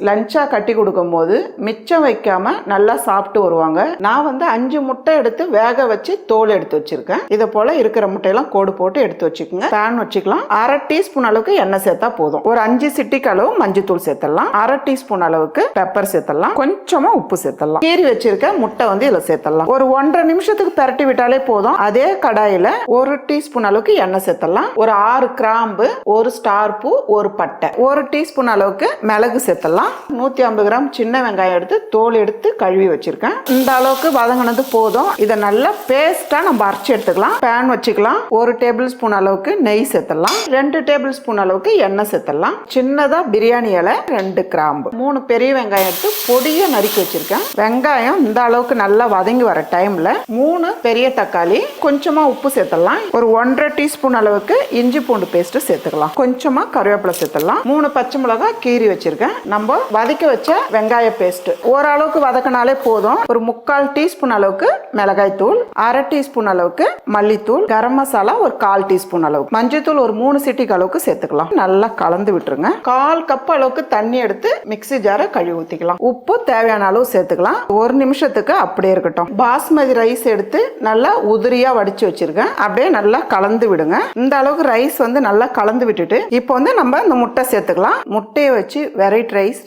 லஞ்சா கட்டி கொடுக்கும் போது மிச்சம் வைக்காம நல்லா சாப்பிட்டு வருவாங்க. நான் வந்து 5 முட்டை எடுத்து வேக வச்சு தோல் எடுத்து வச்சிருக்கேன். இதை போல இருக்கிற முட்டையெல்லாம் கோடு போட்டு எடுத்து வச்சுக்கோங்க. பேன் வச்சுக்கலாம். 1/2 டீஸ்பூன் அளவுக்கு எண்ணெய் சேர்த்தா போதும். ஒரு 5 சிட்டிக்கு அளவு மஞ்சத்தூள் சேர்த்தலாம். 1/2 டீஸ்பூன் அளவுக்கு பெப்பர் சேர்த்தலாம். கொஞ்சமா உப்பு சேர்த்தலாம். கீறி வச்சிருக்க முட்டை வந்து இதுல சேர்த்தலாம். ஒரு 1.5 நிமிஷத்துக்கு பரட்டி விட்டாலே போதும். அதே கடாயில 1 டீஸ்பூன் அளவுக்கு எண்ணெய் சேர்த்தலாம். ஒரு 6 கிராம்பு, ஒரு ஸ்டார் பூ, ஒரு பட்டை, 1 டீஸ்பூன் அளவுக்கு மிளகு சேர்த்தலாம். 150 கிராம் சின்ன வெங்காயம் எடுத்து தோல் எடுத்து கழுவி வச்சிருக்கேன். இந்த அளவுக்கு வதங்கினது போதும். இதை நல்லா பேஸ்டா நம்ம அரைச்சி எடுத்துக்கலாம். பேன் வச்சுக்கலாம். 1 டேபிள் ஸ்பூன் அளவுக்கு நெய் சேர்த்தலாம். 2 டேபிள் ஸ்பூன் அளவுக்கு எண்ணெய் சேர்த்தலாம். சின்னதா பிரியாணி இலை, 2 கிராம்பு, 3 பெரிய வெங்காயம் எடுத்து பொடியா நறுக்கி வச்சிருக்கேன். வெங்காயம் இந்த அளவுக்கு நல்லா வதங்கி வர டைம்ல 3 பெரிய தக்காளி, கொஞ்சமா உப்பு சேர்த்தலாம். ஒரு 1.5 டீஸ்பூன் அளவுக்கு இஞ்சி பூண்டு பேஸ்ட் சேர்த்துக்கலாம். கொஞ்சமா கருவேப்பிலை சேர்த்தலாம். 3 பச்சை மிளகாய் கீறி வச்சிருக்கேன். நம்ம வதக்கி வச்ச வெங்காய பேஸ்ட் ஓரளவுக்கு வதக்கினாலே போதும். ஒரு 3/4 டீஸ்பூன் அளவுக்கு மிளகாய் தூள், 1/2 டீஸ்பூன் அளவுக்கு மல்லித்தூள், கரம் மசாலா ஒரு 1/4 டீஸ்பூன் அளவுக்கு, மஞ்சத்தூள் ஒரு 3 சிட்டிக்கு அளவுக்கு சேர்த்துக்கலாம். நல்லா கலந்து விட்டுருங்க. 1/4 கப் அளவுக்கு தண்ணி எடுத்து மிக்ஸி ஜாரை கழுவி ஊத்திக்கலாம். உப்பு தேவையான அளவு சேர்த்துக்கலாம். 1 நிமிஷத்துக்கு அப்படியே இருக்கட்டும். பாஸ்மதி ரைஸ் எடுத்து நல்லா உதிரியா வடிச்சு வச்சிருக்கேன். அப்படியே நல்லா கலந்து விடுங்க. இந்த அளவுக்கு ரைஸ் வந்து நல்லா கலந்து விட்டுட்டு இப்போ வந்து நம்ம இந்த முட்டை சேர்த்துக்கலாம். முட்டையை வச்சு வெரைட்டி ரைஸ்